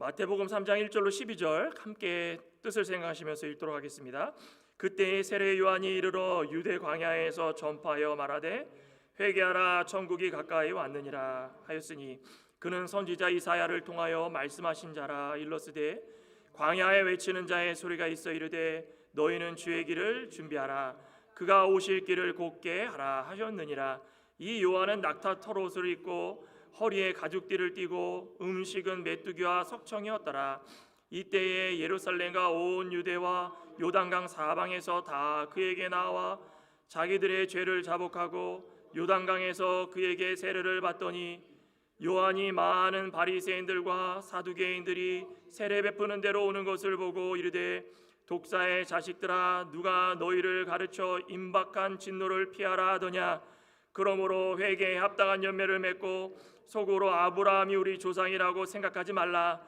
마태복음 3장 1절로 12절 함께 뜻을 생각하시면서 읽도록 하겠습니다. 그때에 세례 요한이 이르러 유대 광야에서 전파하여 말하되 회개하라 천국이 가까이 왔느니라 하였으니 그는 선지자 이사야를 통하여 말씀하신 자라. 일러스되 광야에 외치는 자의 소리가 있어 이르되 너희는 주의 길을 준비하라 그가 오실 길을 곧게 하라 하셨느니라. 이 요한은 낙타 털옷을 입고 허리에 가죽띠를 띠고 음식은 메뚜기와 석청이었더라. 이때에 예루살렘과 온 유대와 요단강 사방에서 다 그에게 나와 자기들의 죄를 자복하고 요단강에서 그에게 세례를 받더니 요한이 많은 바리새인들과 사두개인들이 세례 베푸는 데로 오는 것을 보고 이르되 독사의 자식들아 누가 너희를 가르쳐 임박한 진노를 피하라 하더냐. 그러므로 회개에 합당한 열매를 맺고 속으로 아브라함이 우리 조상이라고 생각하지 말라.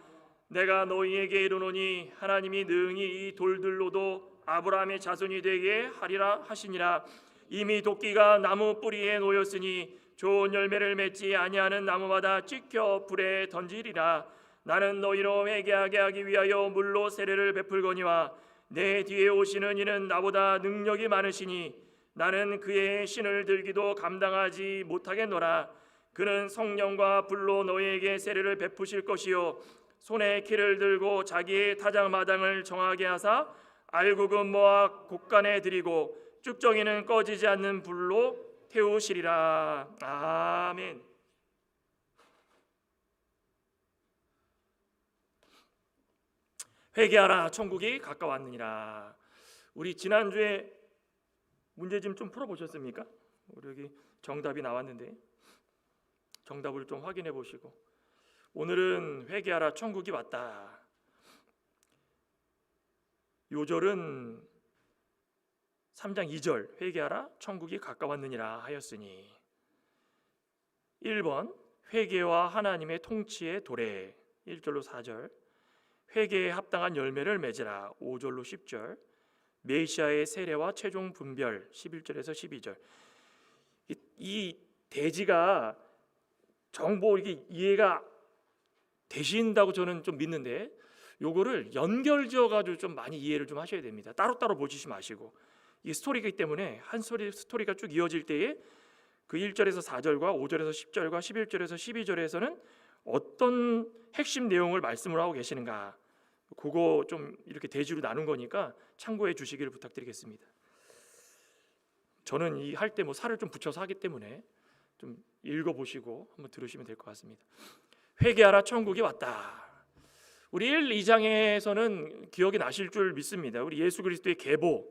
내가 너희에게 이르노니 하나님이 능히 이 돌들로도 아브라함의 자손이 되게 하리라 하시니라. 이미 도끼가 나무 뿌리에 놓였으니 좋은 열매를 맺지 아니하는 나무마다 찍혀 불에 던지리라. 나는 너희로 회개하게 하기 위하여 물로 세례를 베풀거니와 내 뒤에 오시는 이는 나보다 능력이 많으시니 나는 그의 신을 들기도 감당하지 못하겠노라. 그는 성령과 불로 너희에게 세례를 베푸실 것이요 손에 키를 들고 자기의 타작마당을 정하게 하사 알곡은 모아 곡간에 들이고 쭉정이는 꺼지지 않는 불로 태우시리라. 아멘. 회개하라 천국이 가까웠느니라. 우리 지난주에 문제집 좀 풀어보셨습니까? 우리 여기 정답이 나왔는데 정답을 좀 확인해 보시고 오늘은 회개하라 천국이 왔다. 요절은 3장 2절 회개하라 천국이 가까웠느니라 하였으니 1번 회개와 하나님의 통치의 도래 1절로 4절 회개에 합당한 열매를 맺으라 5절로 10절 메시아의 세례와 최종 분별 11절에서 12절. 이 대지가 정보 이게 이해가 되신다고 저는 좀 믿는데 요거를 연결지어 가지고 좀 많이 이해를 좀 하셔야 됩니다. 따로따로 보시지 마시고 이 스토리이기 때문에 한 스토리가 쭉 이어질 때에 그 1절에서 4절과 5절에서 10절과 11절에서 12절에서는 어떤 핵심 내용을 말씀을 하고 계시는가 그거 좀 이렇게 대지로 나눈 거니까 참고해 주시기를 부탁드리겠습니다. 저는 이 할 때 뭐 살을 좀 붙여서 하기 때문에 좀 읽어보시고 한번 들으시면 될 것 같습니다. 회개하라 천국이 왔다. 우리 1, 2장에서는 기억이 나실 줄 믿습니다. 우리 예수 그리스도의 계보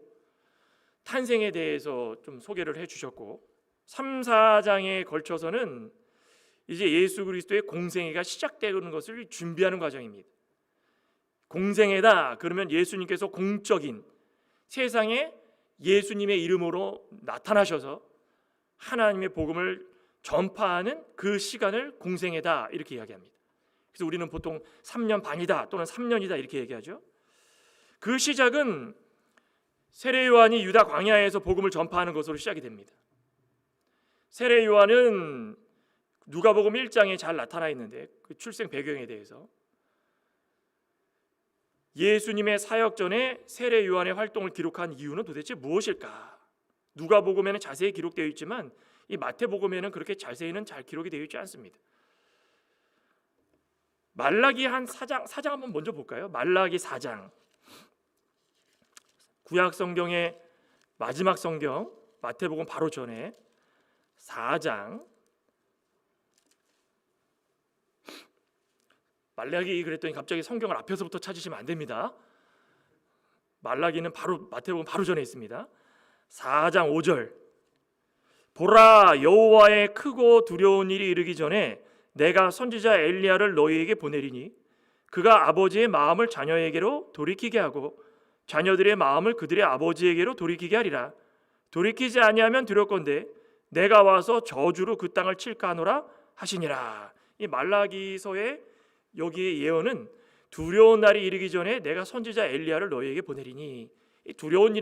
탄생에 대해서 좀 소개를 해주셨고 3, 4장에 걸쳐서는 이제 예수 그리스도의 공생애가 시작되는 것을 준비하는 과정입니다. 공생애다 그러면 예수님께서 공적인 세상에 예수님의 이름으로 나타나셔서 하나님의 복음을 전파하는 그 시간을 공생애다 이렇게 이야기합니다. 그래서 우리는 보통 3년 반이다 또는 3년이다 이렇게 얘기하죠. 그 시작은 세례 요한이 유다 광야에서 복음을 전파하는 것으로 시작이 됩니다. 세례 요한은 누가복음 1장에 잘 나타나 있는데 그 출생 배경에 대해서 예수님의 사역 전에 세례 요한의 활동을 기록한 이유는 도대체 무엇일까? 누가복음에는 자세히 기록되어 있지만 이 마태복음에는 그렇게 자세히는 잘 기록이 되어 있지 않습니다. 말라기 한 4장 한번 먼저 볼까요? 말라기 4장 구약 성경의 마지막 성경 마태복음 바로 전에 4장 말라기 그랬더니 갑자기 성경을 앞에서부터 찾으시면 안 됩니다. 말라기는 바로 마태복음 바로 전에 있습니다. 4장 5절 보라 여호와의 크고 두려운 일이 이르기 전에 내가 선지자 엘리야를 너희에게 보내리니 그가 아버지의 마음을 자녀에게로 돌이키게 하고 자녀들의 마음을 그들의 아버지에게로 돌이키게 하리라. 돌이키지 아니하면 두렵건대 내가 와서 저주로 그 땅을 칠까 하노라 하시니라. 이 말라기서의 여기의 예언은 두려운 날이 이르기 전에 내가 선지자 엘리야를 너희에게 보내리니 이 두려운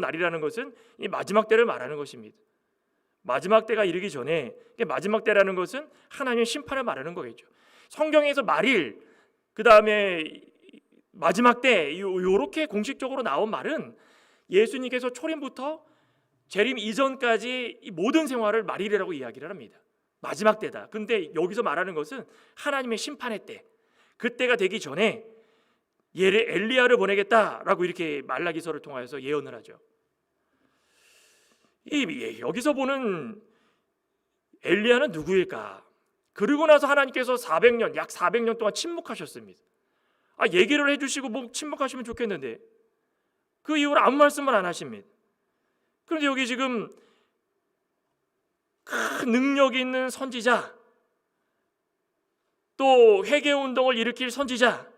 날이라는 것은 이 마지막 때를 말하는 것입니다. 마지막 때가 이르기 전에 마지막 때라는 것은 하나님의 심판을 말하는 거겠죠. 성경에서 말일, 그 다음에 마지막 때 요렇게 공식적으로 나온 말은 예수님께서 초림부터 재림 이전까지 이 모든 생활을 말일이라고 이야기를 합니다. 마지막 때다. 근데 여기서 말하는 것은 하나님의 심판의 때, 그때가 되기 전에 엘리야를 보내겠다라고 이렇게 말라기서를 통하여서 예언을 하죠. 여기서 보는 엘리야는 누구일까? 그러고 나서 하나님께서 400년, 약 400년 동안 침묵하셨습니다. 얘기를 해주시고 뭐 침묵하시면 좋겠는데 그 이후로 아무 말씀을 안 하십니다. 그런데 여기 지금 큰 능력이 있는 선지자, 또 회개운동을 일으킬 선지자,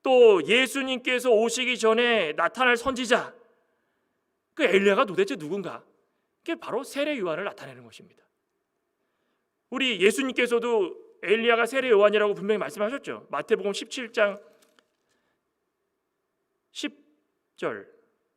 또 예수님께서 오시기 전에 나타날 선지자, 그 엘리야가 도대체 누군가? 그게 바로 세례 요한을 나타내는 것입니다. 우리 예수님께서도 엘리야가 세례 요한이라고 분명히 말씀하셨죠. 마태복음 17장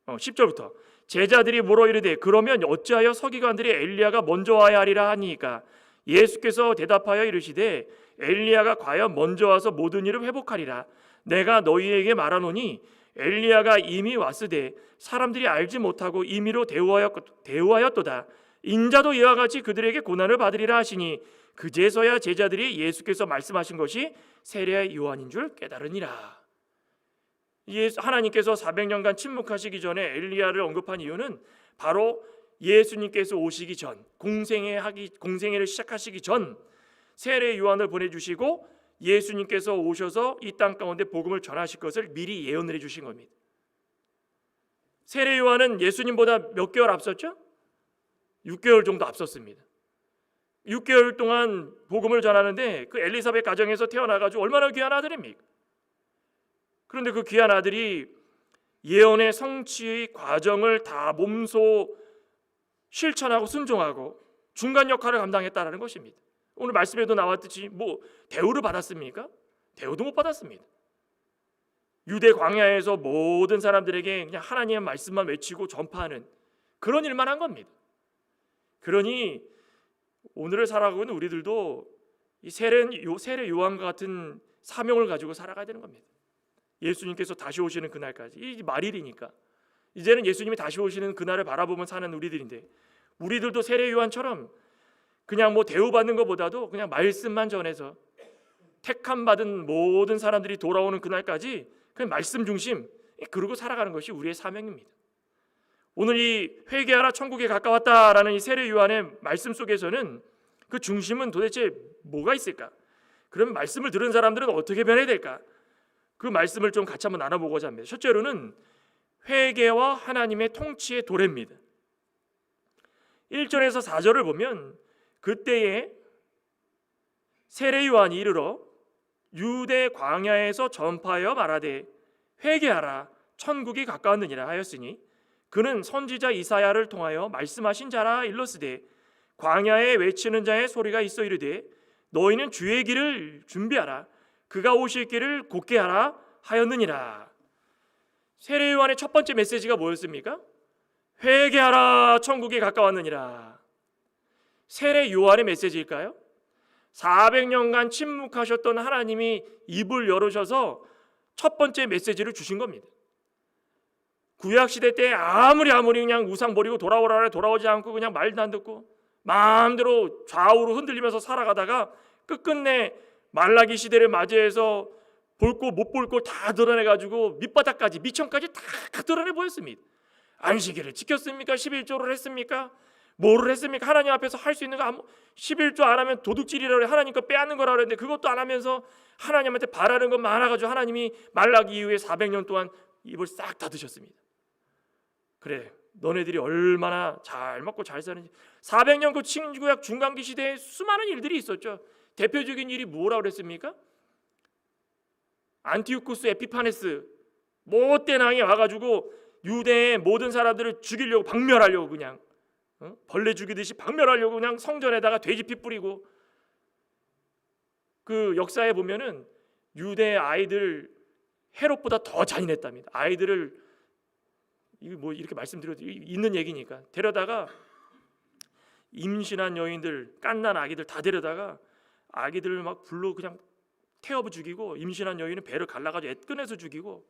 10절부터 제자들이 물어 이르되 그러면 어찌하여 서기관들이 엘리야가 먼저 와야 하리라 하니까 예수께서 대답하여 이르시되 엘리야가 과연 먼저 와서 모든 일을 회복하리라. 내가 너희에게 말하노니 엘리야가 이미 왔으되 사람들이 알지 못하고 임의로 대우하였도다. 인자도 이와 같이 그들에게 고난을 받으리라 하시니 그제서야 제자들이 예수께서 말씀하신 것이 세례 요한인 줄 깨달으니라. 하나님께서 400년간 침묵하시기 전에 엘리야를 언급한 이유는 바로 예수님께서 오시기 전, 공생애를 시작하시기 전 세례 요한을 보내주시고 예수님께서 오셔서 이 땅 가운데 복음을 전하실 것을 미리 예언을 해주신 겁니다. 세례 요한은 예수님보다 몇 개월 앞섰죠? 6개월 정도 앞섰습니다. 6개월 동안 복음을 전하는데 그 엘리사벳 가정에서 태어나가지고 얼마나 귀한 아들입니까? 그런데 그 귀한 아들이 예언의 성취의 과정을 다 몸소 실천하고 순종하고 중간 역할을 감당했다는 것입니다. 오늘 말씀에도 나왔듯이 뭐 대우를 받았습니까? 대우도 못 받았습니다. 유대 광야에서 모든 사람들에게 그냥 하나님의 말씀만 외치고 전파하는 그런 일만 한 겁니다. 그러니 오늘을 살아가고 있는 우리들도 이 세례 요한과 같은 사명을 가지고 살아가야 되는 겁니다. 예수님께서 다시 오시는 그날까지, 이 말일이니까 이제는 예수님이 다시 오시는 그날을 바라보면 사는 우리들인데, 우리들도 세례 요한처럼 그냥 뭐 대우받는 것보다도 그냥 말씀만 전해서 택함 받은 모든 사람들이 돌아오는 그날까지 그냥 말씀 중심 그러고 살아가는 것이 우리의 사명입니다. 오늘 이 회개하라 천국에 가까웠다라는 이 세례 요한의 말씀 속에서는 그 중심은 도대체 뭐가 있을까? 그럼 말씀을 들은 사람들은 어떻게 변해야 될까? 그 말씀을 좀 같이 한번 나눠보고자 합니다. 첫째로는 회개와 하나님의 통치의 도래입니다. 1절에서 4절을 보면 그때에 세례 요한이 이르러 유대 광야에서 전파하여 말하되 회개하라 천국이 가까웠느니라 하였으니 그는 선지자 이사야를 통하여 말씀하신 자라 일렀으되 광야에 외치는 자의 소리가 있어 이르되 너희는 주의 길을 준비하라 그가 오실 길을 곧게 하라 하였느니라. 세례 요한의 첫 번째 메시지가 뭐였습니까? 회개하라 천국이 가까웠느니라. 세례 요한의 메시지일까요? 400년간 침묵하셨던 하나님이 입을 열으셔서 첫 번째 메시지를 주신 겁니다. 구약시대 때 아무리 그냥 우상 버리고 돌아오라 돌아오지 않고 그냥 말도 안 듣고 마음대로 좌우로 흔들리면서 살아가다가 끝끝내 말라기 시대를 맞이해서 볼 것 못 볼 것 다 드러내가지고 밑바닥까지 미천까지 다 드러내 보였습니다. 안식일을 지켰습니까? 11조를 했습니까? 뭐를 했습니까? 하나님 앞에서 할 수 있는 거 11조 안 하면 도둑질이라고 하나님 거 빼앗는 거라 그랬는데 그것도 안 하면서 하나님한테 바라는 것 많아가지고 하나님이 말라기 이후에 400년 동안 입을 싹 닫으셨습니다. 그래 너네들이 얼마나 잘 먹고 잘 사는지. 400년 그 신구약 중간기 시대에 수많은 일들이 있었죠. 대표적인 일이 뭐라고 그랬습니까? 안티오쿠스 에피파네스 못된 왕이 와가지고 유대의 모든 사람들을 죽이려고 박멸하려고 그냥 벌레 죽이듯이 박멸하려고 그냥 성전에다가 돼지피 뿌리고. 그 역사에 보면은 유대 아이들 헤롯보다 더 잔인했답니다. 아이들을 이거 뭐 이렇게 말씀드려도 있는 얘기니까 데려다가 임신한 여인들 깐난 아기들 다 데려다가 아기들 막 불로 그냥 태워 죽이고 임신한 여인은 배를 갈라가지고 애꺼내서 죽이고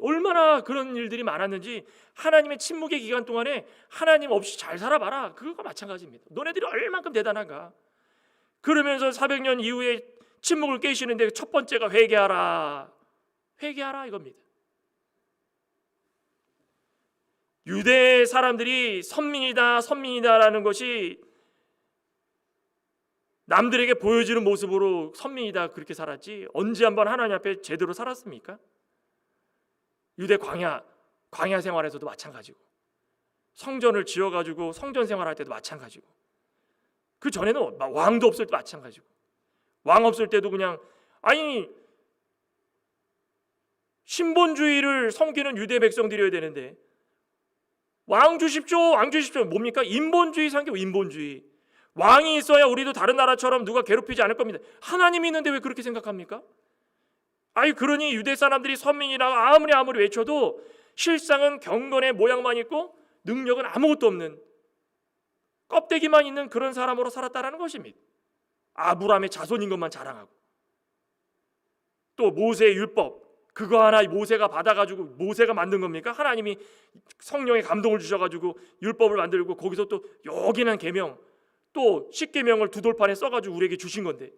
얼마나 그런 일들이 많았는지 하나님의 침묵의 기간 동안에 하나님 없이 잘 살아봐라. 그거가 마찬가지입니다. 너네들이 얼만큼 대단한가. 그러면서 400년 이후에 침묵을 깨시는데 첫 번째가 회개하라. 회개하라 이겁니다. 유대 사람들이 선민이다라는 것이 남들에게 보여지는 모습으로 선민이다 그렇게 살았지 언제 한번 하나님 앞에 제대로 살았습니까? 유대 광야 생활에서도 마찬가지고 성전을 지어가지고 성전 생활할 때도 마찬가지고 그 전에는 왕도 없을 때 마찬가지고 왕 없을 때도 그냥 신본주의를 섬기는 유대 백성들이어야 되는데 왕 주십시오 뭡니까? 인본주의 섬기고 인본주의. 왕이 있어야 우리도 다른 나라처럼 누가 괴롭히지 않을 겁니다. 하나님이 있는데 왜 그렇게 생각합니까? 그러니 유대 사람들이 선민이라고 아무리 외쳐도 실상은 경건의 모양만 있고 능력은 아무것도 없는 껍데기만 있는 그런 사람으로 살았다라는 것입니다. 아브라함의 자손인 것만 자랑하고 또 모세의 율법 그거 하나 모세가 받아가지고 모세가 만든 겁니까? 하나님이 성령의 감동을 주셔가지고 율법을 만들고 거기서 또 요긴한 계명 또 십계명을 두 돌판에 써가지고 우리에게 주신 건데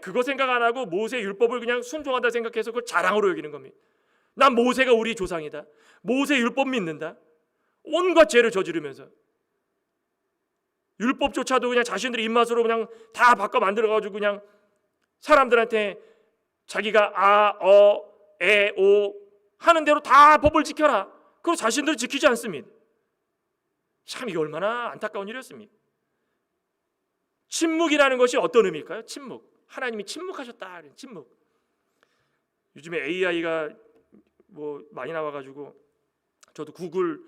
그거 생각 안 하고 모세 율법을 그냥 순종한다 생각해서 그걸 자랑으로 여기는 겁니다. 난 모세가 우리 조상이다. 모세 율법 믿는다. 온갖 죄를 저지르면서 율법조차도 그냥 자신들의 입맛으로 그냥 다 바꿔 만들어가지고 그냥 사람들한테 자기가 아, 어, 에, 오 하는 대로 다 법을 지켜라. 그리고 자신들은 지키지 않습니다. 참 이게 얼마나 안타까운 일이었습니까? 침묵이라는 것이 어떤 의미일까요? 침묵. 하나님이 침묵하셨다. 침묵. 요즘에 AI가 많이 나와가지고 저도 구글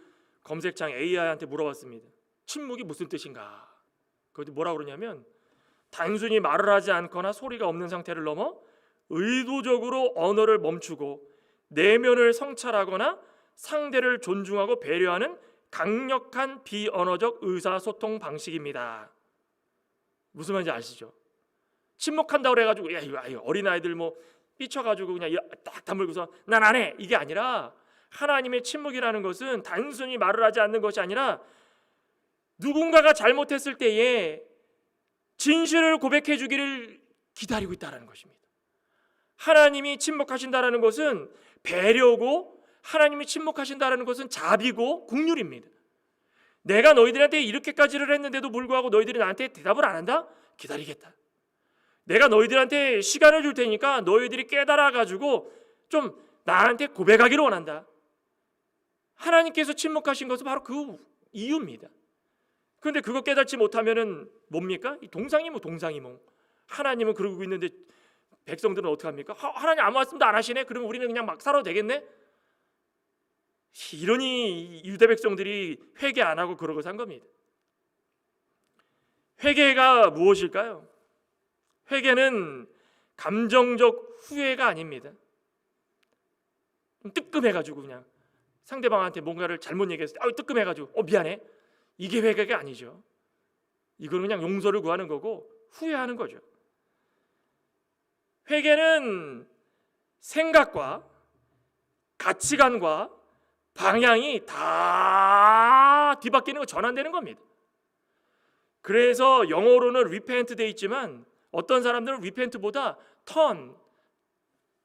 검색창 AI한테 물어봤습니다. 침묵이 무슨 뜻인가? 그것도 뭐라 그러냐면 단순히 말을 하지 않거나 소리가 없는 상태를 넘어 의도적으로 언어를 멈추고 내면을 성찰하거나 상대를 존중하고 배려하는 강력한 비언어적 의사소통 방식입니다. 무슨 말인지 아시죠? 침묵한다고 그래가지고 야 이거 어린아이들 삐쳐가지고 그냥 딱 다물고서 난 안 해 이게 아니라 하나님의 침묵이라는 것은 단순히 말을 하지 않는 것이 아니라 누군가가 잘못했을 때에 진실을 고백해 주기를 기다리고 있다는 것입니다. 하나님이 침묵하신다는 것은 배려고 하나님이 침묵하신다는 것은 자비고 긍휼입니다. 내가 너희들한테 이렇게까지를 했는데도 불구하고 너희들이 나한테 대답을 안 한다? 기다리겠다. 내가 너희들한테 시간을 줄 테니까 너희들이 깨달아가지고 좀 나한테 고백하기를 원한다. 하나님께서 침묵하신 것은 바로 그 이유입니다. 그런데 그거 깨닫지 못하면은 뭡니까? 동상이몽. 하나님은 그러고 있는데 백성들은 어떻게 합니까? 하나님 아무 말씀도 안 하시네? 그러면 우리는 그냥 막 살아도 되겠네? 이러니 유대 백성들이 회개 안 하고 그러고 산 겁니다. 회개가 무엇일까요? 회개는 감정적 후회가 아닙니다. 뜨끔해가지고 그냥 상대방한테 뭔가를 잘못 얘기했을 때 뜨끔해가지고 미안해. 이게 회개가 아니죠. 이거는 그냥 용서를 구하는 거고 후회하는 거죠. 회개는 생각과 가치관과 방향이 다 뒤바뀌는 거 전환되는 겁니다. 그래서 영어로는 repent 돼 있지만 어떤 사람들은 repent보다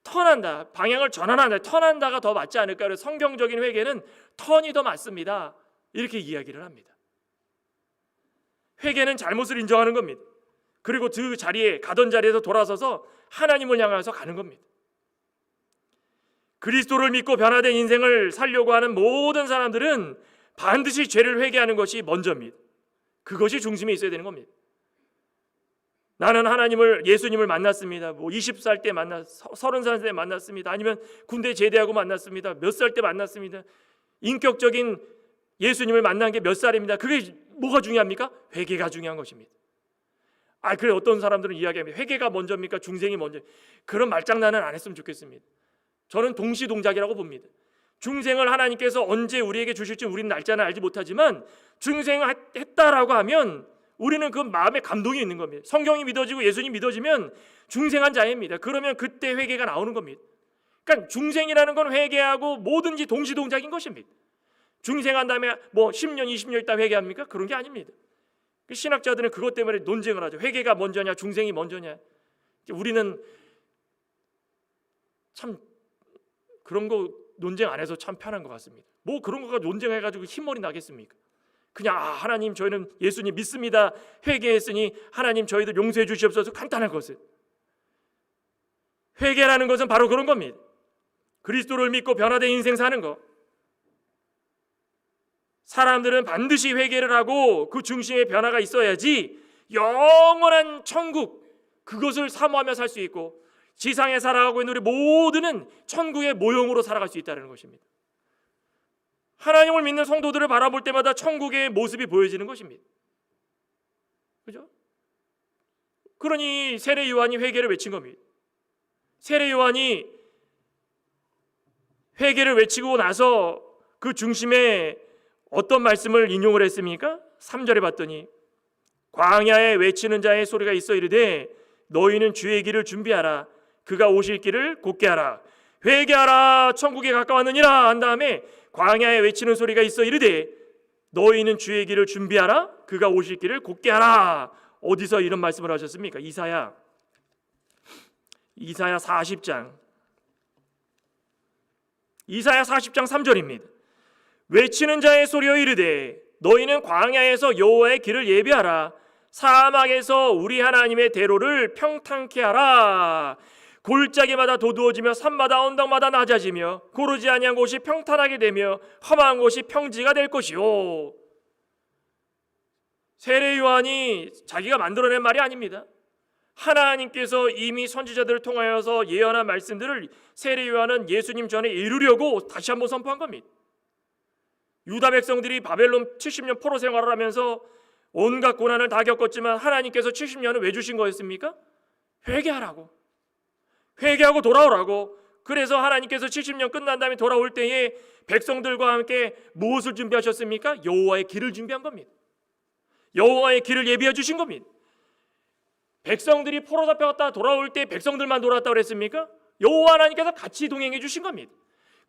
턴한다, 방향을 전환한다, 턴한다가 더 맞지 않을까. 그래서 성경적인 회개는 턴이 더 맞습니다. 이렇게 이야기를 합니다. 회개는 잘못을 인정하는 겁니다. 그리고 그 자리에 가던 자리에서 돌아서서 하나님을 향해서 가는 겁니다. 그리스도를 믿고 변화된 인생을 살려고 하는 모든 사람들은 반드시 죄를 회개하는 것이 먼저입니다. 그것이 중심에 있어야 되는 겁니다. 나는 예수님을 만났습니다. 20살 때 30살 때 만났습니다. 아니면 군대 제대하고 만났습니다. 몇 살 때 만났습니다. 인격적인 예수님을 만난 게 몇 살입니다. 그게 뭐가 중요합니까? 회개가 중요한 것입니다. 그래 어떤 사람들은 이야기합니다. 회개가 먼저입니까? 중생이 먼저? 그런 말장난은 안 했으면 좋겠습니다. 저는 동시동작이라고 봅니다. 중생을 하나님께서 언제 우리에게 주실지 우리는 날짜는 알지 못하지만 중생했다라고 하면 우리는 그 마음에 감동이 있는 겁니다. 성경이 믿어지고 예수님 믿어지면 중생한 자입니다. 그러면 그때 회개가 나오는 겁니다. 그러니까 중생이라는 건 회개하고 뭐든지 동시동작인 것입니다. 중생한 다음에 뭐 10년 20년 있다 회개합니까? 그런 게 아닙니다. 신학자들은 그것 때문에 논쟁을 하죠. 회개가 먼저냐 중생이 먼저냐. 우리는 참 그런 거 논쟁 안 해서 참 편한 것 같습니다. 뭐 그런 거가 논쟁해가지고 흰머리 나겠습니까? 그냥 하나님 저희는 예수님 믿습니다. 회개했으니 하나님 저희들 용서해 주시옵소서. 간단한 것을. 회개라는 것은 바로 그런 겁니다. 그리스도를 믿고 변화된 인생 사는 거. 사람들은 반드시 회개를 하고 그 중심에 변화가 있어야지 영원한 천국 그것을 사모하며 살 수 있고 지상에 살아가고 있는 우리 모두는 천국의 모형으로 살아갈 수 있다는 것입니다. 하나님을 믿는 성도들을 바라볼 때마다 천국의 모습이 보여지는 것입니다. 그죠? 그러니 세례 요한이 회개를 외친 겁니다. 세례 요한이 회개를 외치고 나서 그 중심에 어떤 말씀을 인용을 했습니까? 3절에 봤더니 광야에 외치는 자의 소리가 있어 이르되 너희는 주의 길을 준비하라. 그가 오실 길을 곧게 하라. 회개하라 천국에 가까웠느니라 한 다음에 광야에 외치는 소리가 있어 이르되 너희는 주의 길을 준비하라. 그가 오실 길을 곧게 하라. 어디서 이런 말씀을 하셨습니까? 이사야 40장 3절입니다. 외치는 자의 소리여 이르되 너희는 광야에서 여호와의 길을 예비하라. 사막에서 우리 하나님의 대로를 평탄케 하라. 골짜기마다 도두어지며 산마다 언덕마다 낮아지며 고르지 아니한 곳이 평탄하게 되며 험한 곳이 평지가 될 것이요. 세례 요한이 자기가 만들어낸 말이 아닙니다. 하나님께서 이미 선지자들을 통하여서 예언한 말씀들을 세례 요한은 예수님 전에 이루려고 다시 한번 선포한 겁니다. 유다 백성들이 바벨론 70년 포로 생활을 하면서 온갖 고난을 다 겪었지만 하나님께서 70년을 왜 주신 거였습니까? 회개하라고. 회개하고 돌아오라고. 그래서 하나님께서 70년 끝난 다음에 돌아올 때에 백성들과 함께 무엇을 준비하셨습니까? 여호와의 길을 준비한 겁니다. 여호와의 길을 예비해 주신 겁니다. 백성들이 포로 잡혀갔다 돌아올 때 백성들만 돌아왔다고 그랬습니까? 여호와 하나님께서 같이 동행해 주신 겁니다.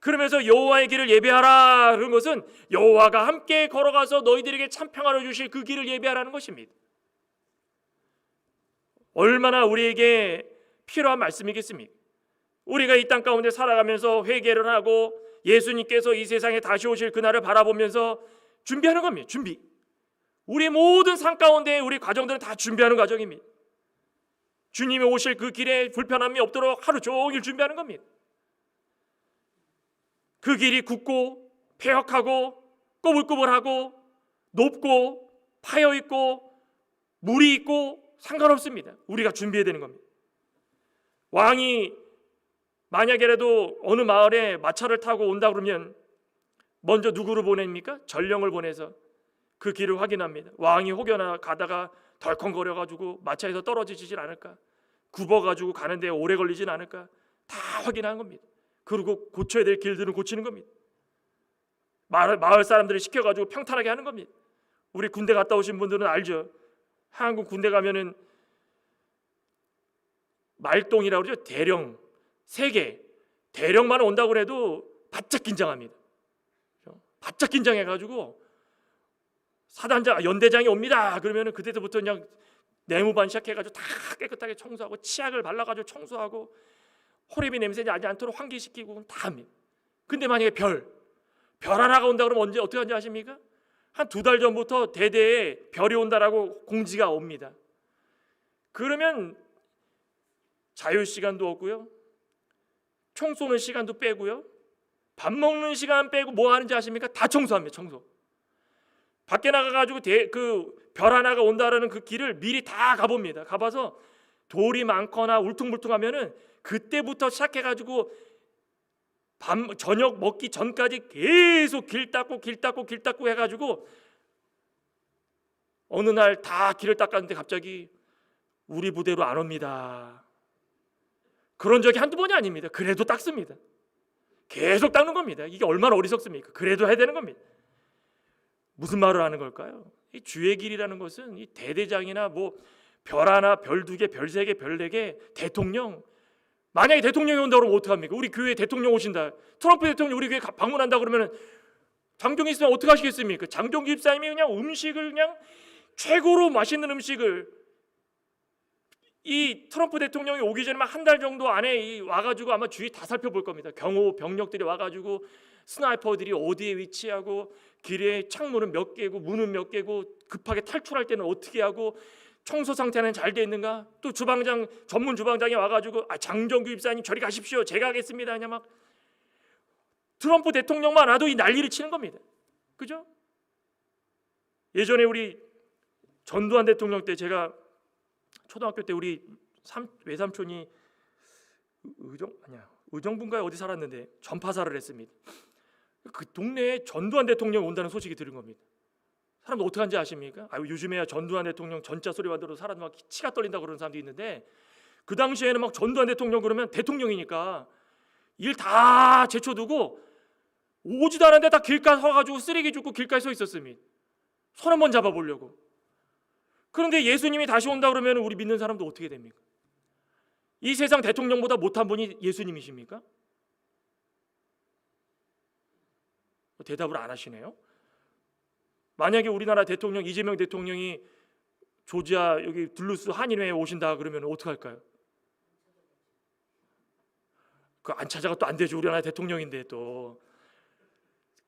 그러면서 여호와의 길을 예비하라 그런 것은 여호와가 함께 걸어가서 너희들에게 참 평안을 주실 그 길을 예비하라는 것입니다. 얼마나 우리에게 필요한 말씀이겠습니까? 우리가 이 땅 가운데 살아가면서 회개를 하고 예수님께서 이 세상에 다시 오실 그날을 바라보면서 준비하는 겁니다. 준비. 우리 모든 삶 가운데 우리 과정들은 다 준비하는 과정입니다. 주님이 오실 그 길에 불편함이 없도록 하루 종일 준비하는 겁니다. 그 길이 굳고 폐역하고 꼬불꼬불하고 높고 파여있고 물이 있고 상관없습니다. 우리가 준비해야 되는 겁니다. 왕이 만약에라도 어느 마을에 마차를 타고 온다 그러면 먼저 누구를 보냅니까? 전령을 보내서 그 길을 확인합니다. 왕이 혹여나 가다가 덜컹거려가지고 마차에서 떨어지질 않을까, 굽어가지고 가는데 오래 걸리진 않을까, 다 확인하는 겁니다. 그리고 고쳐야 될 길들은 고치는 겁니다. 마을 사람들을 시켜가지고 평탄하게 하는 겁니다. 우리 군대 갔다 오신 분들은 알죠. 한국 군대 가면은 말동이라고 그러죠. 대령 3개 대령만 온다고 해도 바짝 긴장합니다. 바짝 긴장해가지고 사단장 연대장이 옵니다. 그러면은 그때부터 그냥 내무반 시작해가지고 다 깨끗하게 청소하고 치약을 발라가지고 청소하고 호레비 냄새 나지 않도록 환기시키고 다 합니다. 근데 만약에 별 하나가 온다 그러면 언제 어떻게 하는지 아십니까? 한 2달 전부터 대대에 별이 온다라고 공지가 옵니다. 그러면 자유 시간도 없고요, 총 쏘는 시간도 빼고요, 밥 먹는 시간 빼고 뭐 하는지 아십니까? 다 청소합니다. 청소. 밖에 나가가지고 그 별 하나가 온다라는 그 길을 미리 다 가봅니다. 가봐서 돌이 많거나 울퉁불퉁하면은 그때부터 시작해가지고 저녁 먹기 전까지 계속 길 닦고 해가지고 어느 날 다 길을 닦았는데 갑자기 우리 부대로 안 옵니다. 그런 적이 한두 번이 아닙니다. 그래도 닦습니다. 계속 닦는 겁니다. 이게 얼마나 어리석습니까? 그래도 해야 되는 겁니다. 무슨 말을 하는 걸까요? 이 주의 길이라는 것은 이 대대장이나 뭐 별 하나, 별 두 개, 별 세 개, 별 네 개, 대통령, 만약에 대통령이 온다 그러면 어떡합니까? 우리 교회에 대통령 오신다, 트럼프 대통령 우리 교회 방문한다 그러면 장종기 집사님 어떻게 하시겠습니까? 장종기 집사님이 그냥 음식을 그냥 최고로 맛있는 음식을 이 트럼프 대통령이 오기 전에 한 달 정도 안에 와가지고 아마 주위 다 살펴볼 겁니다. 경호 병력들이 와가지고 스나이퍼들이 어디에 위치하고 길에 창문은 몇 개고 문은 몇 개고 급하게 탈출할 때는 어떻게 하고 청소 상태는 잘 돼 있는가? 또 주방장 전문 주방장이 와가지고 장정규 집사님 저리 가십시오, 제가 하겠습니다. 그냥 막 트럼프 대통령만 와도 이 난리를 치는 겁니다. 그죠? 예전에 우리 전두환 대통령 때 제가 초등학교 때 우리 외삼촌이 의정부인가에 어디 살았는데 전파사를 했습니다. 그 동네에 전두환 대통령 온다는 소식이 들은 겁니다. 사람들 어떻게 하는지 아십니까? 요즘에야 전두환 대통령 전자 소리만 들어도 사람 막 치가 떨린다고 그러는 사람도 있는데 그 당시에는 막 전두환 대통령 그러면 대통령이니까 일 다 제쳐두고 오지도 않았는데 다 길가에 서가지고 쓰레기 줍고 길가에 서 있었습니다. 손 한번 잡아보려고. 그런데 예수님이 다시 온다 그러면 우리 믿는 사람도 어떻게 됩니까? 이 세상 대통령보다 못한 분이 예수님이십니까? 대답을 안 하시네요. 만약에 우리나라 대통령 이재명 대통령이 조지아 여기 둘루스 한인회에 오신다 그러면 어떡할까요? 그 안 찾아가 또 안 되죠. 우리나라 대통령인데 또.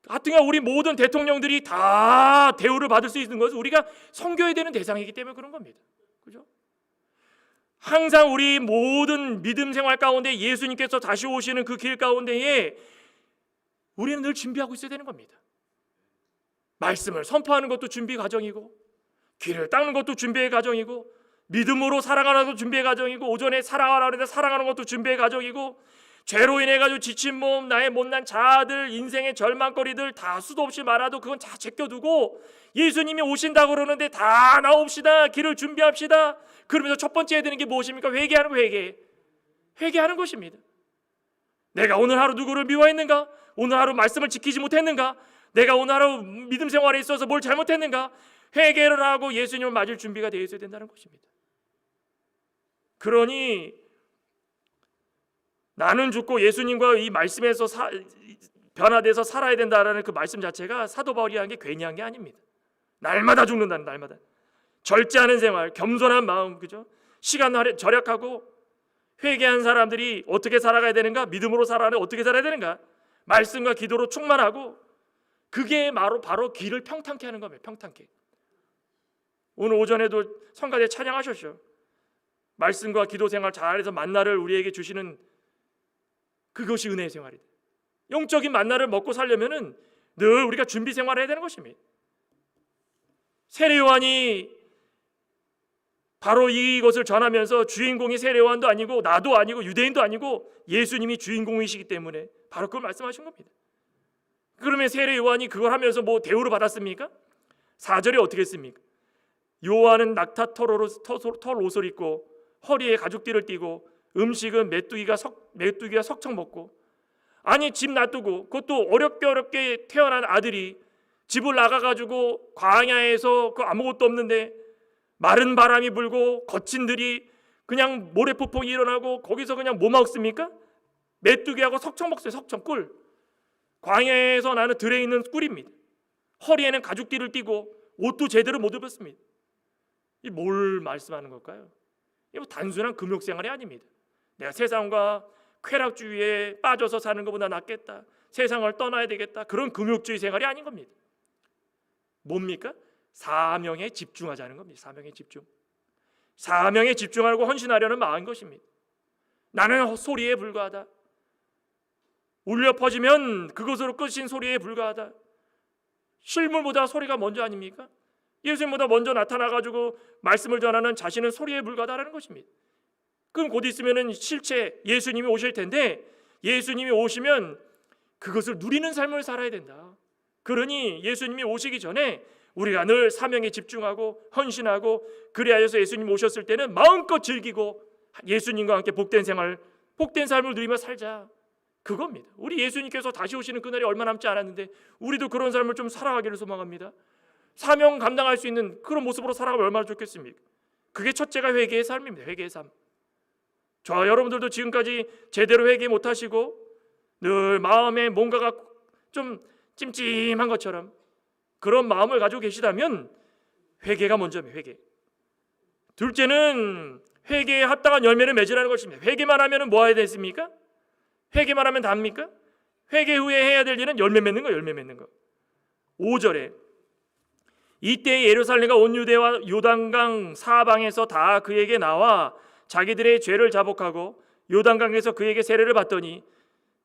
하여튼간 우리 모든 대통령들이 다 대우를 받을 수 있는 것은 우리가 섬겨야 되는 대상이기 때문에 그런 겁니다. 그죠? 항상 우리 모든 믿음 생활 가운데 예수님께서 다시 오시는 그 길 가운데에 우리는 늘 준비하고 있어야 되는 겁니다. 말씀을 선포하는 것도 준비 과정이고 길을 닦는 것도 준비의 과정이고 믿음으로 살아가는 것도 준비의 과정이고 오전에 사랑하라는데 사랑하는 것도 준비의 과정이고 죄로 인해 가지고 지친 몸, 나의 못난 자아들, 인생의 절망거리들 다 수도 없이 많아도 그건 다 제껴두고 예수님이 오신다고 그러는데 다 나옵시다. 길을 준비합시다. 그러면서 첫 번째 해야 되는 게 무엇입니까? 회개하는 거, 회개하는 것입니다. 내가 오늘 하루 누구를 미워했는가? 오늘 하루 말씀을 지키지 못했는가? 내가 오늘 하루 믿음 생활에 있어서 뭘 잘못했는가? 회개를 하고 예수님을 맞을 준비가 되어 있어야 된다는 것입니다. 그러니 나는 죽고 예수님과 이 말씀에서 변화돼서 살아야 된다라는 그 말씀 자체가 사도 바울이 한 게 괜히 한 게 아닙니다. 날마다 죽는다는, 날마다 절제하는 생활, 겸손한 마음, 그죠? 시간 절약하고 회개한 사람들이 어떻게 살아가야 되는가? 믿음으로 살아가는 어떻게 살아야 되는가? 말씀과 기도로 충만하고 그게 바로 길을 평탄케 하는 겁니다. 평탄케. 오늘 오전에도 성가대 찬양하셨죠. 말씀과 기도 생활 잘해서 만나를 우리에게 주시는 그것이 은혜의 생활이다. 영적인 만나를 먹고 살려면은 늘 우리가 준비 생활을 해야 되는 것입니다. 세례 요한이 바로 이것을 전하면서 주인공이 세례 요한도 아니고 나도 아니고 유대인도 아니고 예수님이 주인공이시기 때문에 바로 그걸 말씀하신 겁니다. 그러면 세례 요한이 그걸 하면서 뭐 대우를 받았습니까? 4절에 어떻게 했습니까? 요한은 낙타 털 옷을 입고 허리에 가죽띠를 띠고 음식은 메뚜기가 석청 먹고, 아니 집 놔두고 그것도 어렵게 태어난 아들이 집을 나가가지고 광야에서 그 아무것도 없는데 마른 바람이 불고 거친 들이 그냥 모래폭풍이 일어나고 거기서 그냥 뭐 먹습니까? 메뚜기하고 석청 먹어요. 석청 꿀. 광야에서 나는 들에 있는 꿀입니다. 허리에는 가죽띠를 띠고 옷도 제대로 못 입었습니다. 이 뭘 말씀하는 걸까요? 이거 단순한 금욕 생활이 아닙니다. 내가 세상과 쾌락주의에 빠져서 사는 것보다 낫겠다, 세상을 떠나야 되겠다, 그런 금욕주의 생활이 아닌 겁니다. 뭡니까? 사명에 집중하자는 겁니다. 사명에 집중. 사명에 집중하고 헌신하려는 마음인 것입니다. 나는 소리에 불과하다. 울려 퍼지면 그것으로 끝인 소리에 불과하다. 실물보다 소리가 먼저 아닙니까? 예수님보다 먼저 나타나가지고 말씀을 전하는 자신은 소리에 불과하다는 것입니다. 그럼 곧 있으면 실체 예수님이 오실 텐데 예수님이 오시면 그것을 누리는 삶을 살아야 된다. 그러니 예수님이 오시기 전에 우리가 늘 사명에 집중하고 헌신하고 그리하여서 예수님 오셨을 때는 마음껏 즐기고 예수님과 함께 복된 생활, 복된 삶을 누리며 살자. 그겁니다. 우리 예수님께서 다시 오시는 그날이 얼마 남지 않았는데 우리도 그런 삶을 좀 살아가기를 소망합니다. 사명 감당할 수 있는 그런 모습으로 살아가면 얼마나 좋겠습니까? 그게 첫째가 회개의 삶입니다. 회개의 삶. 저와 여러분들도 지금까지 제대로 회개 못하시고 늘 마음에 뭔가가 좀 찜찜한 것처럼 그런 마음을 가지고 계시다면 회개가 먼저입니다. 회개. 둘째는 회개에 합당한 열매를 맺으라는 것입니다. 회개만 하면 뭐 해야 됐습니까? 회개만 하면 답니까? 회개 후에 해야 될 일은 열매 맺는 거, 열매 맺는 거. 5절에 이때 예루살렘과 온 유대와 요단강 사방에서 다 그에게 나와 자기들의 죄를 자복하고 요단강에서 그에게 세례를 받더니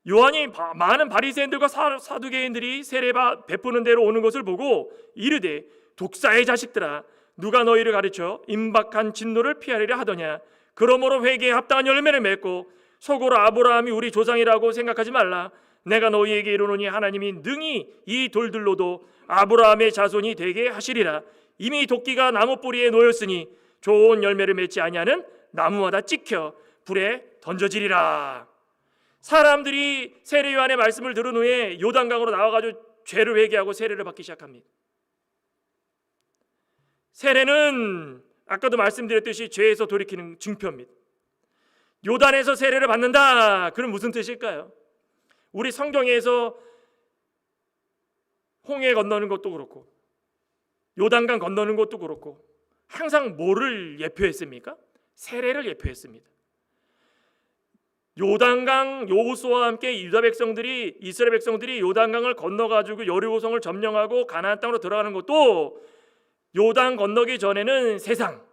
요한이 많은 바리새인들과 사두개인들이 세례 베푸는 대로 오는 것을 보고 이르되 독사의 자식들아 누가 너희를 가르쳐 임박한 진노를 피하리라 하더냐. 그러므로 회개에 합당한 열매를 맺고 속으로 아브라함이 우리 조상이라고 생각하지 말라. 내가 너희에게 이르노니 하나님이 능히 이 돌들로도 아브라함의 자손이 되게 하시리라. 이미 도끼가 나무 뿌리에 놓였으니 좋은 열매를 맺지 아니하는 나무마다 찍혀 불에 던져지리라. 사람들이 세례 요한의 말씀을 들은 후에 요단강으로 나와가지고 죄를 회개하고 세례를 받기 시작합니다. 세례는 아까도 말씀드렸듯이 죄에서 돌이키는 증표입니다. 요단에서 세례를 받는다. 그럼 무슨 뜻일까요? 우리 성경에서 홍해 건너는 것도 그렇고 요단강 건너는 것도 그렇고 항상 뭐를 예표했습니까? 세례를 예표했습니다. 요단강 여호수아와 함께 이스라엘 백성들이 요단강을 건너가지고 여리고성을 점령하고 가나안 땅으로 들어가는 것도 요단 건너기 전에는 세상,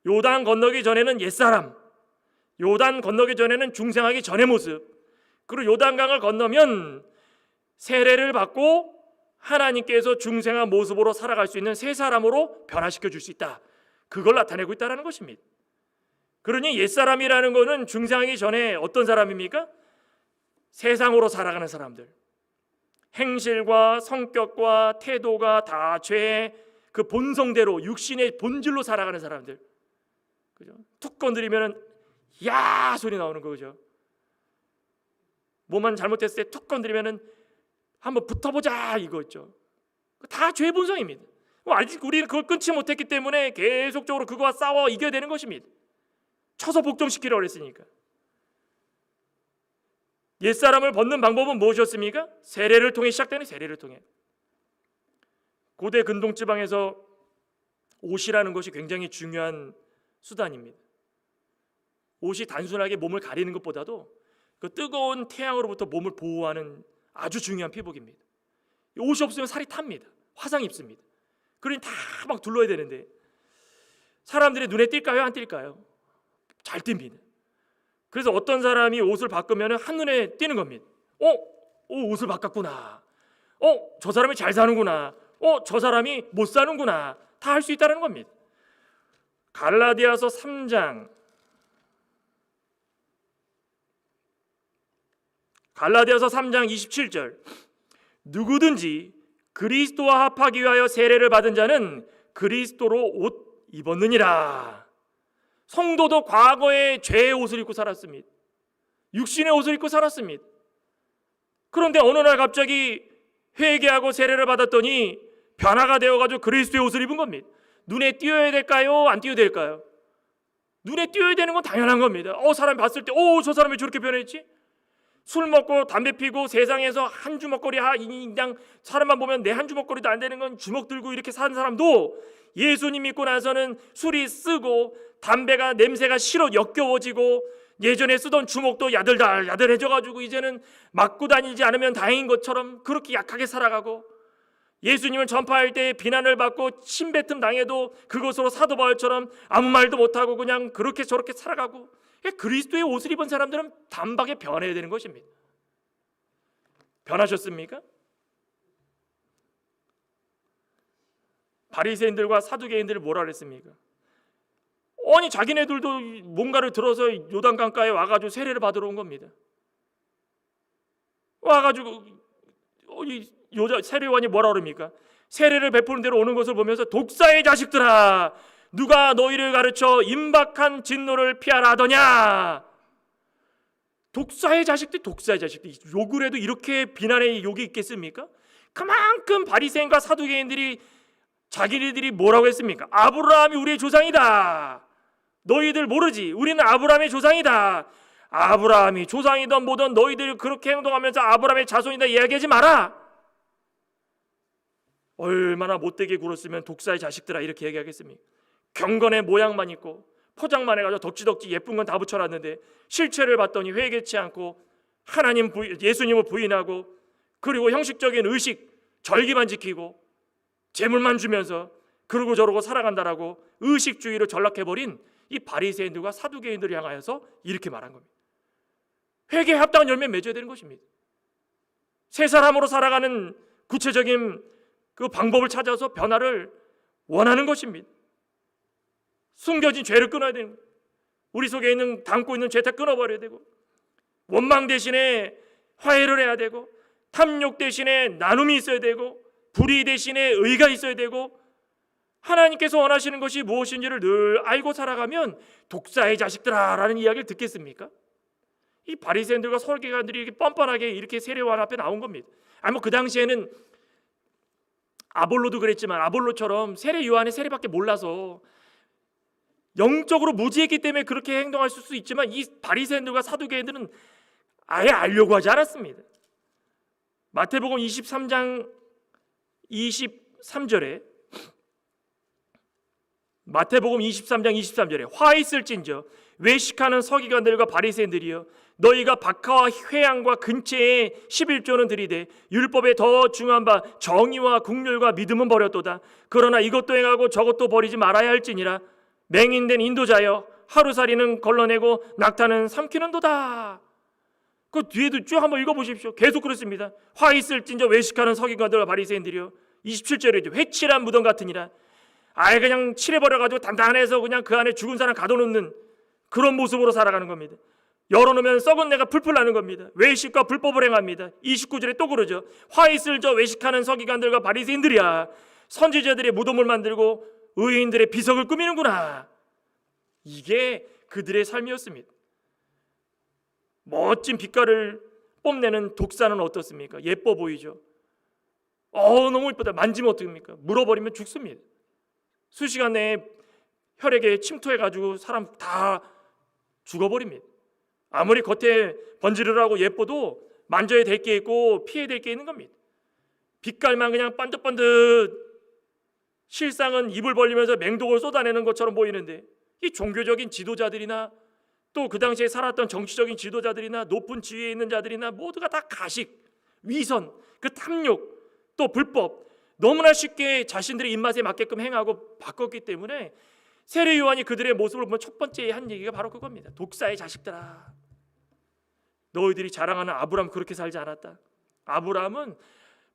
요단 건너기 전에는 옛사람, 요단 건너기 전에는 중생하기 전의 모습, 그리고 요단강을 건너면 세례를 받고 하나님께서 중생한 모습으로 살아갈 수 있는 새 사람으로 변화시켜 줄 수 있다. 그걸 나타내고 있다는 것입니다. 그러니 옛사람이라는 것은 중생하기 전에 어떤 사람입니까? 세상으로 살아가는 사람들, 행실과 성격과 태도가 다 죄의 그 본성대로 육신의 본질로 살아가는 사람들, 그죠? 툭 건드리면은 야 소리 나오는 거죠. 뭐만 잘못했을 때 툭 건드리면은 한번 붙어보자 이거 있죠. 다 죄의 본성입니다. 아직 우리는 그걸 끊지 못했기 때문에 계속적으로 그거와 싸워 이겨야 되는 것입니다. 쳐서 복종시키려고 했으니까. 옛사람을 벗는 방법은 무엇이었습니까? 세례를 통해 시작되는 세례를 통해. 고대 근동지방에서 옷이라는 것이 굉장히 중요한 수단입니다. 옷이 단순하게 몸을 가리는 것보다도 그 뜨거운 태양으로부터 몸을 보호하는 아주 중요한 피복입니다. 옷이 없으면 살이 탑니다. 화상 입습니다. 그러니 다 막 둘러야 되는데 사람들이 눈에 띌까요? 안 띌까요? 잘 띕니다. 그래서 어떤 사람이 옷을 바꾸면 한눈에 띄는 겁니다. 옷을 바꿨구나. 저 사람이 잘 사는구나. 저 사람이 못 사는구나. 다 할 수 있다는 겁니다. 갈라디아서 3장 27절 누구든지 그리스도와 합하기 위하여 세례를 받은 자는 그리스도로 옷 입었느니라. 성도도 과거에 죄의 옷을 입고 살았습니다. 육신의 옷을 입고 살았습니다. 그런데 어느 날 갑자기 회개하고 세례를 받았더니 변화가 되어가지고 그리스도의 옷을 입은 겁니다. 눈에 띄어야 될까요? 안 띄어야 될까요? 눈에 띄어야 되는 건 당연한 겁니다. 사람이 봤을 때 저 사람이 저렇게 변했지? 술 먹고 담배 피고 세상에서 한 주먹거리 그냥 사람만 보면 내 한 주먹거리도 안 되는 건 주먹 들고 이렇게 사는 사람도 예수님 믿고 나서는 술이 쓰고 담배가 냄새가 싫어 역겨워지고 예전에 쓰던 주먹도 야들야들해져가지고 이제는 맞고 다니지 않으면 다행인 것처럼 그렇게 약하게 살아가고 예수님을 전파할 때 비난을 받고 침뱉음 당해도 그것으로 사도 바울처럼 아무 말도 못하고 그냥 그렇게 저렇게 살아가고 그리스도의 옷을 입은 사람들은 단박에 변해야 되는 것입니다. 변하셨습니까? 바리새인들과 사두개인들이 뭐라 그랬습니까? 아니 자기네들도 뭔가를 들어서 요단강가에 와가지고 세례를 받으러 온 겁니다. 와가지고 세례요한이 뭐라 그럽니까? 세례를 베푸는 대로 오는 것을 보면서 독사의 자식들아 누가 너희를 가르쳐 임박한 진노를 피하라 하더냐. 독사의 자식들 욕을 해도 이렇게 비난의 욕이 있겠습니까? 그만큼 바리새인과 사두개인들이 자기네들이 뭐라고 했습니까? 아브라함이 우리의 조상이다. 너희들 모르지? 우리는 아브라함의 조상이다. 아브라함이 조상이던 뭐든 너희들 그렇게 행동하면서 아브라함의 자손이다 이야기하지 마라. 얼마나 못되게 굴었으면 독사의 자식들아 이렇게 얘기하겠습니까? 경건의 모양만 있고 포장만 해가지고 덕지덕지 예쁜 건 다 붙여놨는데 실체를 봤더니 회개치 않고 하나님 예수님을 부인하고 그리고 형식적인 의식 절기만 지키고 재물만 주면서 그러고 저러고 살아간다라고 의식주의로 전락해버린 이 바리새인들과 사두개인들을 향하여서 이렇게 말한 겁니다. 회개에 합당한 열매 맺어야 되는 것입니다. 새 사람으로 살아가는 구체적인 그 방법을 찾아서 변화를 원하는 것입니다. 숨겨진 죄를 끊어야 되는 거예요. 우리 속에 있는 담고 있는 죄 다 끊어버려야 되고 원망 대신에 화해를 해야 되고 탐욕 대신에 나눔이 있어야 되고 불의 대신에 의가 있어야 되고 하나님께서 원하시는 것이 무엇인지를 늘 알고 살아가면 독사의 자식들아 라는 이야기를 듣겠습니까? 이 바리새인들과 서기관들이 이렇게 뻔뻔하게 이렇게 세례요한 앞에 나온 겁니다. 아니 그 당시에는 아볼로도 그랬지만 아볼로처럼 세례요한의 세례밖에 몰라서 영적으로 무지했기 때문에 그렇게 행동할 수 있지만 이 바리새인들과 사두개인들은 아예 알려고 하지 않았습니다. 마태복음 23장 23절에 마태복음 23장 23절에 화 있을진저 외식하는 서기관들과 바리새인들이여 너희가 박하와 회양과 근체에 11조는 들이되 율법에 더 중요한 바 정의와 국률과 믿음은 버렸도다. 그러나 이것도 행하고 저것도 버리지 말아야 할지니라. 맹인된 인도자여 하루살이는 걸러내고 낙타는 삼키는도다. 그 뒤에도 쭉 한번 읽어보십시오. 계속 그렇습니다. 화 있을진저 외식하는 서기관들과 바리새인들이여 27절에 회칠한 무덤 같으니라. 아예 그냥 칠해버려가지고 단단해서 그냥 그 안에 죽은 사람 가둬놓는 그런 모습으로 살아가는 겁니다. 열어놓으면 썩은 내가 풀풀 나는 겁니다. 외식과 불법을 행합니다. 29절에 또 그러죠. 화 있을 저 외식하는 서기관들과 바리새인들이야 선지자들의 무덤을 만들고 의인들의 비석을 꾸미는구나. 이게 그들의 삶이었습니다. 멋진 빛깔을 뽐내는 독사는 어떻습니까? 예뻐 보이죠. 너무 예쁘다. 만지면 어떡합니까? 물어버리면 죽습니다. 수시간 내에 혈액에 침투해가지고 사람 다 죽어버립니다. 아무리 겉에 번지르르하고 예뻐도 만져야 될 게 있고 피해야 될 게 있는 겁니다. 빛깔만 그냥 반듯반듯 실상은 입을 벌리면서 맹독을 쏟아내는 것처럼 보이는데 이 종교적인 지도자들이나 또 그 당시에 살았던 정치적인 지도자들이나 높은 지위에 있는 자들이나 모두가 다 가식, 위선, 그 탐욕, 또 불법 너무나 쉽게 자신들의 입맛에 맞게끔 행하고 바꿨기 때문에 세례 요한이 그들의 모습을 보면 첫 번째 한 얘기가 바로 그겁니다. 독사의 자식들아 너희들이 자랑하는 아브라함 그렇게 살지 않았다. 아브라함은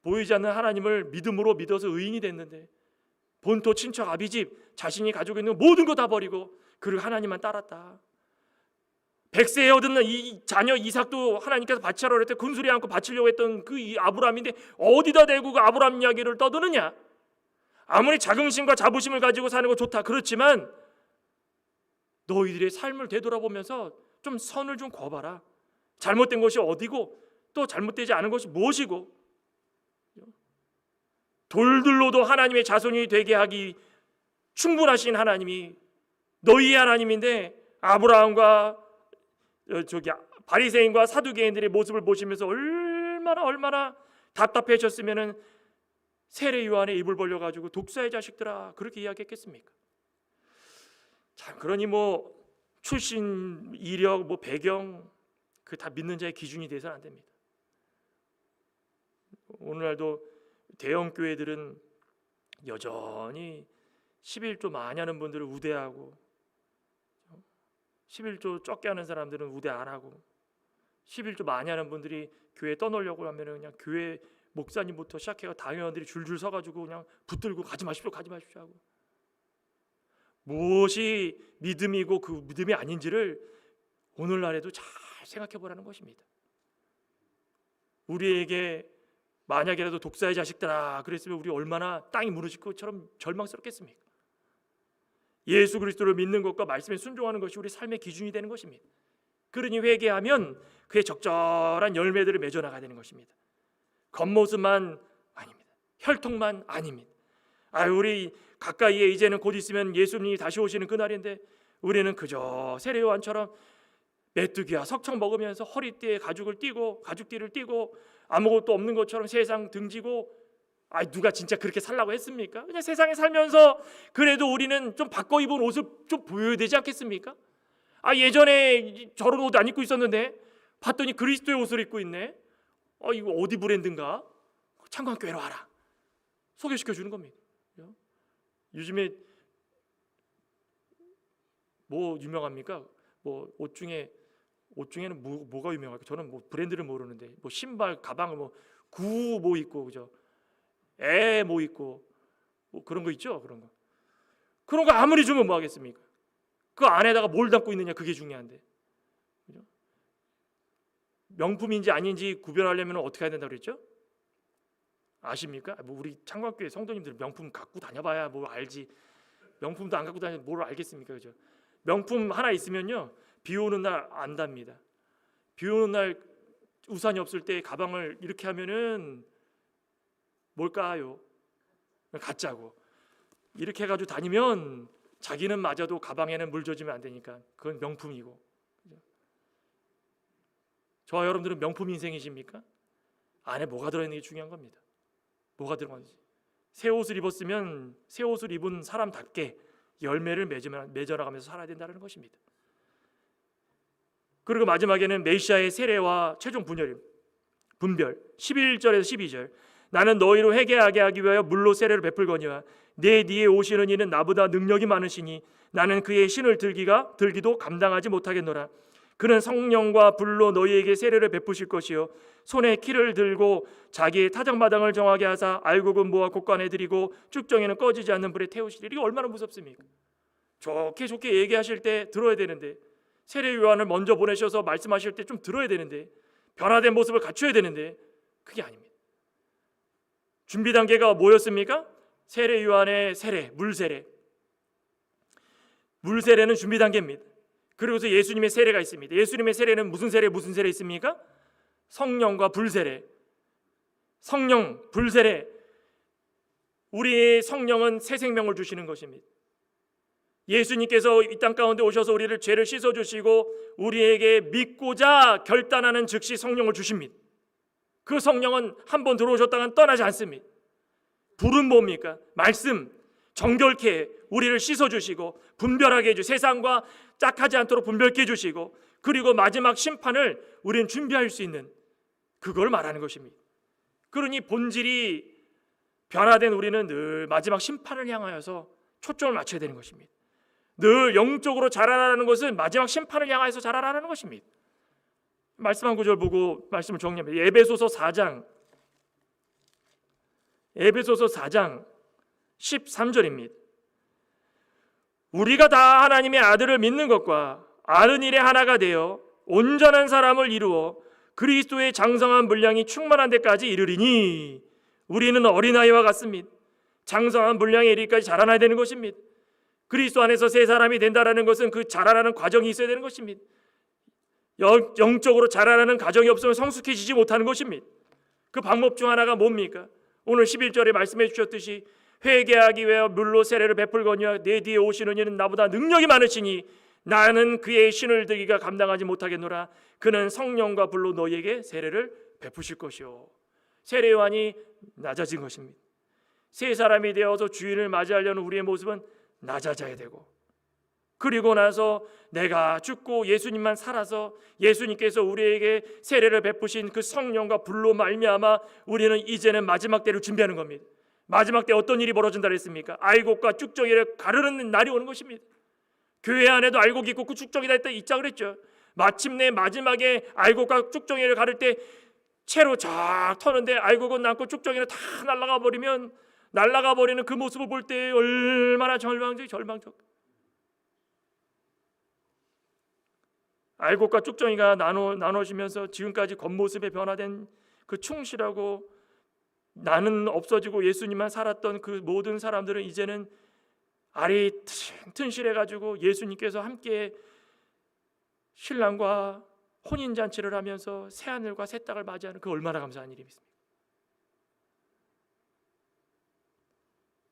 보이지 않는 하나님을 믿음으로 믿어서 의인이 됐는데 본토 친척 아비집 자신이 가지고 있는 모든 거 다 버리고 그리고 하나님만 따랐다. 100세에 얻은 이 자녀 이삭도 하나님께서 바치라고 그랬을 때 군수리 않고 바치려고 했던 그 아브라함인데 어디다 대고 그 아브라함 이야기를 떠드느냐. 아무리 자긍심과 자부심을 가지고 사는 거 좋다 그렇지만 너희들의 삶을 되돌아보면서 좀 선을 좀 그어봐라. 잘못된 것이 어디고 또 잘못되지 않은 것이 무엇이고 돌들로도 하나님의 자손이 되게 하기 충분하신 하나님이 너희의 하나님인데 아브라함과 바리새인과 사두개인들의 모습을 보시면서 얼마나 답답해졌으면은 세례 요한의 입을 벌려가지고 독사의 자식들아 그렇게 이야기했겠습니까? 참 그러니 뭐 출신, 이력, 뭐 배경 그 다 믿는 자의 기준이 돼서는 안 됩니다. 오늘날도 대형 교회들은 여전히 11조 많이 하는 분들을 우대하고 11조 적게 하는 사람들은 우대 안 하고 11조 많이 하는 분들이 교회 떠나려고 하면 그냥 교회 목사님부터 시작해서 당회원들이 줄줄 서가지고 그냥 붙들고 가지 마십시오 하고 무엇이 믿음이고 그 믿음이 아닌지를 오늘날에도 잘 생각해 보라는 것입니다. 우리에게 만약이라도 독사의 자식들아 그랬으면 우리 얼마나 땅이 무너질 것처럼 절망스럽겠습니까? 예수 그리스도를 믿는 것과 말씀에 순종하는 것이 우리 삶의 기준이 되는 것입니다. 그러니 회개하면 그의 적절한 열매들을 맺어 나가야 되는 것입니다. 겉모습만 아니 혈통만 아닙니다. 우리 가까이에 이제는 곧 있으면 예수님이 다시 오시는 그날인데 우리는 그저 세례요한처럼 메뚜기와 석청 먹으면서 허리띠에 가죽띠를 띠고 아무것도 없는 것처럼 세상 등지고 누가 진짜 그렇게 살라고 했습니까? 그냥 세상에 살면서 그래도 우리는 좀 바꿔 입은 옷을 좀 보여야 되지 않겠습니까? 예전에 저런 옷 안 입고 있었는데 봤더니 그리스도의 옷을 입고 있네. 이거 어디 브랜드인가? 창광교회로 와라. 소개시켜 주는 겁니다. 요즘에 뭐 유명합니까? 뭐 옷 중에는 뭐가 유명할까? 저는 뭐 브랜드를 모르는데 뭐 신발, 가방을 구 있고 그죠? 뭐 있고 뭐 그런 거 있죠? 그런 거 아무리 주면 뭐 하겠습니까? 그 안에다가 뭘 담고 있느냐 그게 중요한데. 그죠? 명품인지 아닌지 구별하려면 어떻게 해야 된다고 그랬죠? 아십니까? 우리 창광교회 성도님들 명품 갖고 다녀봐야 뭘 알지. 명품도 안 갖고 다니면 뭘 알겠습니까? 그죠? 명품 하나 있으면요 비 오는 날 안 답니다. 비 오는 날 우산이 없을 때 가방을 이렇게 하면은 뭘까요? 가짜고. 이렇게 해가지고 다니면 자기는 맞아도 가방에는 물 젖으면 안 되니까 그건 명품이고. 저와 여러분들은 명품 인생이십니까? 안에 뭐가 들어있는 게 중요한 겁니다. 뭐가 들어가는지. 새 옷을 입었으면 새 옷을 입은 사람답게 열매를 맺어나가면서 살아야 된다는 것입니다. 그리고 마지막에는 메시아의 세례와 최종 분별 11절에서 12절. 나는 너희로 회개하게 하기 위하여 물로 세례를 베풀거니와 내 뒤에 오시는 이는 나보다 능력이 많으시니 나는 그의 신을 들기도 감당하지 못하겠노라. 그는 성령과 불로 너희에게 세례를 베푸실 것이요 손에 키를 들고 자기의 타작마당을 정하게 하사 알곡은 모아 곳간에 들이고 쭉정이는 꺼지지 않는 불에 태우시리라. 이게 얼마나 무섭습니까? 좋게 얘기하실 때 들어야 되는데, 세례 요한을 먼저 보내셔서 말씀하실 때 좀 들어야 되는데, 변화된 모습을 갖춰야 되는데 그게 아닙니다. 준비 단계가 뭐였습니까? 세례 요한의 세례, 물세례. 물세례는 준비 단계입니다. 그리고서 예수님의 세례가 있습니다. 예수님의 세례는 무슨 세례 있습니까? 성령과 불세례. 성령, 불세례. 우리의 성령은 새 생명을 주시는 것입니다. 예수님께서 이 땅 가운데 오셔서 우리를 죄를 씻어주시고 우리에게 믿고자 결단하는 즉시 성령을 주십니다. 그 성령은 한번 들어오셨다간 떠나지 않습니다. 불은 뭡니까? 말씀, 정결케 우리를 씻어주시고 분별하게 해주시고 세상과 짝하지 않도록 분별케 해주시고 그리고 마지막 심판을 우리는 준비할 수 있는 그걸 말하는 것입니다. 그러니 본질이 변화된 우리는 늘 마지막 심판을 향하여서 초점을 맞춰야 되는 것입니다. 늘 영적으로 자라나는 것은 마지막 심판을 향하여서 자라나는 것입니다. 말씀 한 구절 보고 말씀을 정리합니다. 에베소서 4장 13절입니다. 우리가 다 하나님의 아들을 믿는 것과 아는 일에 하나가 되어 온전한 사람을 이루어 그리스도의 장성한 분량이 충만한 데까지 이르리니 우리는 어린아이와 같습니다. 장성한 분량에 이르기까지 자라나야 되는 것입니다. 그리스도 안에서 새 사람이 된다는 것은 그 자라나는 과정이 있어야 되는 것입니다. 영적으로 자라나는 과정이 없으면 성숙해지지 못하는 것입니다. 그 방법 중 하나가 뭡니까? 오늘 11절에 말씀해 주셨듯이 회개하기 위하여 물로 세례를 베풀거니와 내 뒤에 오시는 이는 나보다 능력이 많으시니 나는 그의 신을 들기가 감당하지 못하겠노라. 그는 성령과 불로 너희에게 세례를 베푸실 것이요. 세례 요한이 낮아진 것입니다. 새 사람이 되어서 주인을 맞이하려는 우리의 모습은 낮아져야 되고, 그리고 나서 내가 죽고 예수님만 살아서 예수님께서 우리에게 세례를 베푸신 그 성령과 불로 말미암아 우리는 이제는 마지막 때를 준비하는 겁니다. 마지막 때 어떤 일이 벌어진다 그랬습니까? 알곡과 쭉정이를 가르는 날이 오는 것입니다. 교회 안에도 알곡이 있고 그 쭉정이다 있자 그랬죠. 마침내 마지막에 알곡과 쭉정이를 가를 때 채로 쫙 터는데 알곡은 남고 쭉정이는 다 날아가 버리면 날아가 버리는 그 모습을 볼 때 얼마나 절망적. 알곡과 쭉정이가 나눠지면서 지금까지 겉모습에 변화된 그 충실하고 나는 없어지고 예수님만 살았던 그 모든 사람들은 이제는 알이 튼실해가지고 예수님께서 함께 신랑과 혼인잔치를 하면서 새하늘과 새 땅을 맞이하는 그 얼마나 감사한 일입니까?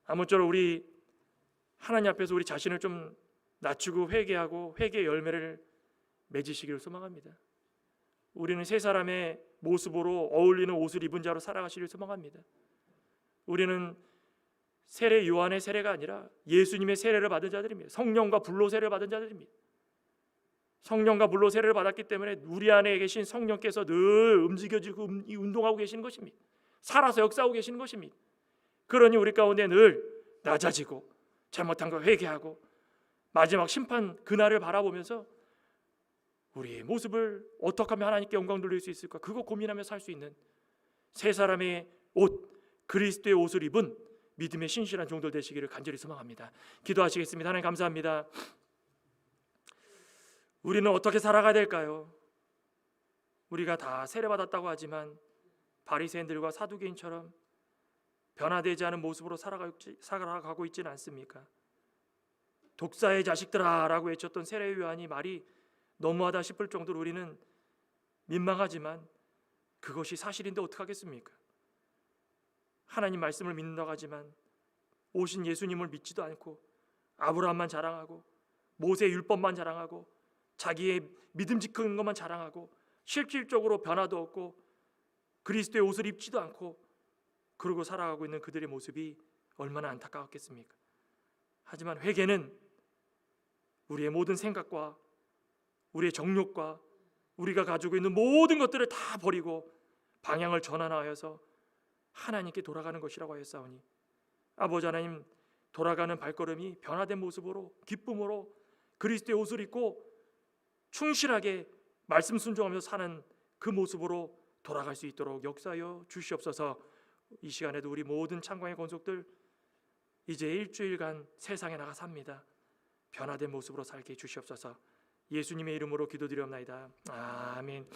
아무쪼록 우리 하나님 앞에서 우리 자신을 좀 낮추고 회개하고 회개의 열매를 맺으시기를 소망합니다. 우리는 세 사람의 모습으로 어울리는 옷을 입은 자로 살아가시기를 소망합니다. 우리는 세례 요한의 세례가 아니라 예수님의 세례를 받은 자들입니다. 성령과 불로 세례를 받은 자들입니다. 성령과 불로 세례를 받았기 때문에 우리 안에 계신 성령께서 늘 움직여지고 운동하고 계시는 것입니다. 살아서 역사하고 계시는 것입니다. 그러니 우리 가운데 늘 낮아지고 잘못한 걸 회개하고 마지막 심판 그날을 바라보면서 우리의 모습을 어떻게 하면 하나님께 영광 돌릴 수 있을까, 그거 고민하며 살 수 있는 세 사람의 옷, 그리스도의 옷을 입은 믿음의 신실한 종들 되시기를 간절히 소망합니다. 기도하시겠습니다. 하나님 감사합니다. 우리는 어떻게 살아가야 될까요? 우리가 다 세례받았다고 하지만 바리새인들과 사두개인처럼 변화되지 않은 모습으로 살아가고 있지는 않습니까? 독사의 자식들아 라고 외쳤던 세례 요한이 말이 너무하다 싶을 정도로 우리는 민망하지만 그것이 사실인데 어떡하겠습니까? 하나님 말씀을 믿는다고 하지만 오신 예수님을 믿지도 않고 아브라함만 자랑하고 모세 율법만 자랑하고 자기의 믿음직한 것만 자랑하고 실질적으로 변화도 없고 그리스도의 옷을 입지도 않고 그러고 살아가고 있는 그들의 모습이 얼마나 안타까웠겠습니까? 하지만 회개는 우리의 모든 생각과 우리의 정욕과 우리가 가지고 있는 모든 것들을 다 버리고 방향을 전환하여서 하나님께 돌아가는 것이라고 하였사오니 아버지 하나님, 돌아가는 발걸음이 변화된 모습으로 기쁨으로 그리스도의 옷을 입고 충실하게 말씀 순종하면서 사는 그 모습으로 돌아갈 수 있도록 역사하여 주시옵소서. 이 시간에도 우리 모든 창광의 권속들 이제 일주일간 세상에 나가 삽니다. 변화된 모습으로 살게 해 주시옵소서. 예수님의 이름으로 기도드리옵나이다. 아멘.